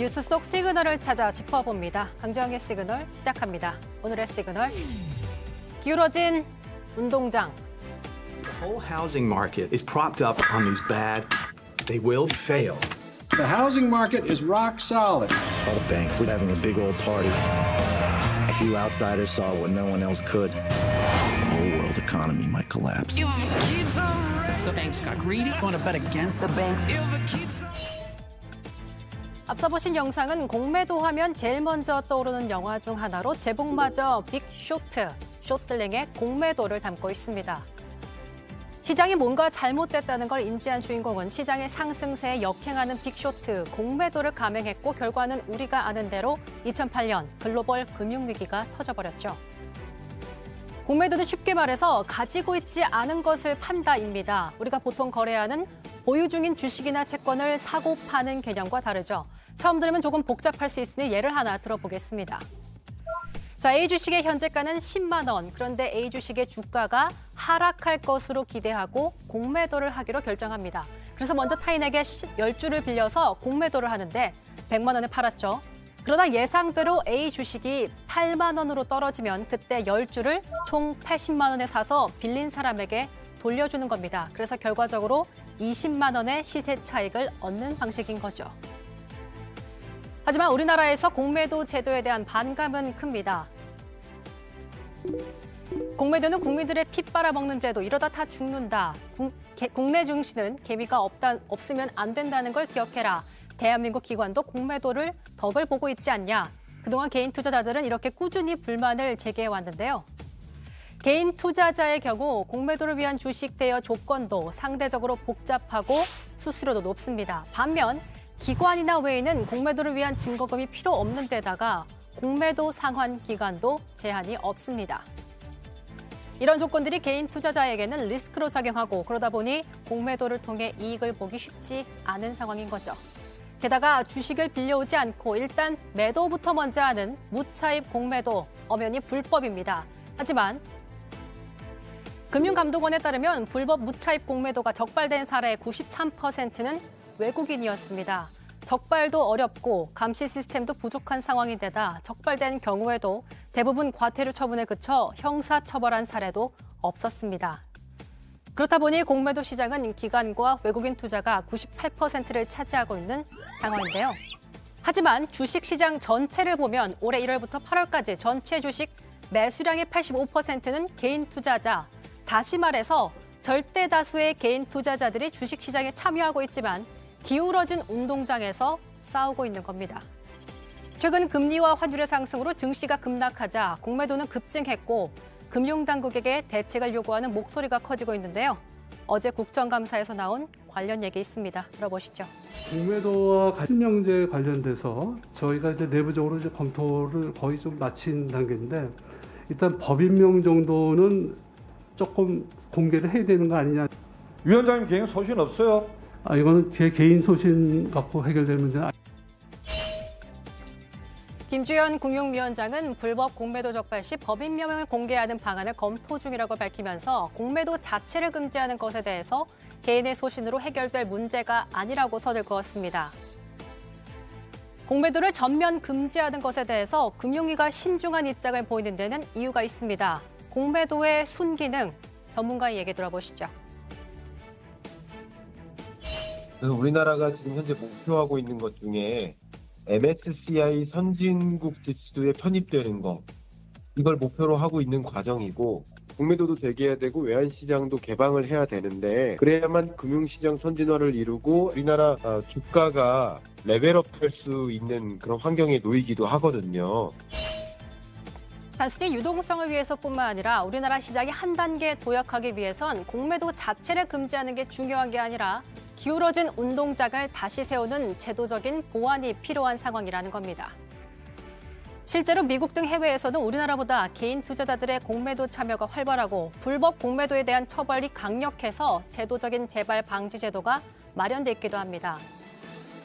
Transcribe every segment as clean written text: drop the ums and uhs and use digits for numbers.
뉴스 속 시그널을 찾아 짚어봅니다. 강정의 시그널 시작합니다. 오늘의 시그널, 기울어진 운동장. The whole housing market is propped up on these bad, they will fail. The housing market is rock solid. All the banks were having a big old party. A few outsiders saw what no one else could. The whole world economy might collapse. The banks got greedy. Want to bet against the banks? 앞서 보신 영상은 공매도 하면 제일 먼저 떠오르는 영화 중 하나로 제목마저 빅쇼트, 숏슬링의 공매도를 담고 있습니다. 시장이 뭔가 잘못됐다는 걸 인지한 주인공은 시장의 상승세에 역행하는 빅쇼트, 공매도를 감행했고 결과는 우리가 아는 대로 2008년 글로벌 금융위기가 터져버렸죠. 공매도는 쉽게 말해서 가지고 있지 않은 것을 판다입니다. 우리가 보통 거래하는 보유 중인 주식이나 채권을 사고 파는 개념과 다르죠. 처음 들으면 조금 복잡할 수 있으니 예를 하나 들어보겠습니다. 자, A 주식의 현재가는 10만 원. 그런데 A 주식의 주가가 하락할 것으로 기대하고 공매도를 하기로 결정합니다. 그래서 먼저 타인에게 10주를 빌려서 공매도를 하는데 100만 원에 팔았죠. 그러나 예상대로 A 주식이 8만 원으로 떨어지면 그때 10주를 총 80만 원에 사서 빌린 사람에게 돌려주는 겁니다. 그래서 결과적으로 20만 원의 시세 차익을 얻는 방식인 거죠. 하지만 우리나라에서 공매도 제도에 대한 반감은 큽니다. 공매도는 국민들의 피 빨아먹는 제도, 이러다 다 죽는다. 국내 증시는 개미가 없으면 안 된다는 걸 기억해라. 대한민국 기관도 공매도를 덕을 보고 있지 않냐. 그동안 개인 투자자들은 이렇게 꾸준히 불만을 제기해왔는데요. 개인 투자자의 경우 공매도를 위한 주식 대여 조건도 상대적으로 복잡하고 수수료도 높습니다. 반면 기관이나 외인은 공매도를 위한 증거금이 필요 없는 데다가 공매도 상환 기간도 제한이 없습니다. 이런 조건들이 개인 투자자에게는 리스크로 작용하고 그러다 보니 공매도를 통해 이익을 보기 쉽지 않은 상황인 거죠. 게다가 주식을 빌려오지 않고 일단 매도부터 먼저 하는 무차입 공매도, 엄연히 불법입니다. 하지만 금융감독원에 따르면 불법 무차입 공매도가 적발된 사례의 93%는 외국인이었습니다. 적발도 어렵고 감시 시스템도 부족한 상황인데다 적발된 경우에도 대부분 과태료 처분에 그쳐 형사처벌한 사례도 없었습니다. 그렇다 보니 공매도 시장은 기관과 외국인 투자가 98%를 차지하고 있는 상황인데요. 하지만 주식시장 전체를 보면 올해 1월부터 8월까지 전체 주식 매수량의 85%는 개인 투자자, 다시 말해서 절대 다수의 개인 투자자들이 주식시장에 참여하고 있지만 기울어진 운동장에서 싸우고 있는 겁니다. 최근 금리와 환율의 상승으로 증시가 급락하자 공매도는 급증했고 금융당국에게 대책을 요구하는 목소리가 커지고 있는데요. 어제 국정감사에서 나온 관련 얘기 있습니다. 들어보시죠. 공매도와 실명제 관련돼서 저희가 이제 내부적으로 이제 검토를 거의 좀 마친 단계인데 일단 법인명 정도는 조금 공개를 해야 되는 거 아니냐. 위원장님 개인 소신 없어요? 이거는 제 개인 소신 갖고 해결될 문제는 아닙니다. 김주현 금융위원장은 불법 공매도 적발 시 법인명을 공개하는 방안을 검토 중이라고 밝히면서 공매도 자체를 금지하는 것에 대해서 개인의 소신으로 해결될 문제가 아니라고 선을 그었습니다. 공매도를 전면 금지하는 것에 대해서 금융위가 신중한 입장을 보이는 데는 이유가 있습니다. 공매도의 순기능, 전문가의 얘기 들어보시죠. 그래서 우리나라가 지금 현재 목표하고 있는 것 중에 MSCI 선진국 지수에 편입되는 거, 이걸 목표로 하고 있는 과정이고 공매도도 되게 해야 되고 외환시장도 개방을 해야 되는데 그래야만 금융시장 선진화를 이루고 우리나라 주가가 레벨업할 수 있는 그런 환경에 놓이기도 하거든요. 단순히 유동성을 위해서뿐만 아니라 우리나라 시장이 한 단계 도약하기 위해선 공매도 자체를 금지하는 게 중요한 게 아니라 기울어진 운동장을 다시 세우는 제도적인 보완이 필요한 상황이라는 겁니다. 실제로 미국 등 해외에서는 우리나라보다 개인 투자자들의 공매도 참여가 활발하고 불법 공매도에 대한 처벌이 강력해서 제도적인 재발 방지 제도가 마련돼 있기도 합니다.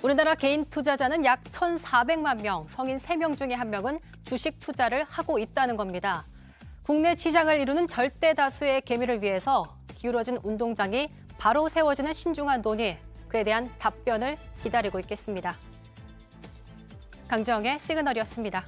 우리나라 개인 투자자는 약 1,400만 명, 성인 3명 중에 1명은 주식 투자를 하고 있다는 겁니다. 국내 시장을 이루는 절대 다수의 개미를 위해서 기울어진 운동장이 바로 세워지는 신중한 논의, 그에 대한 답변을 기다리고 있겠습니다. 강정의 시그널이었습니다.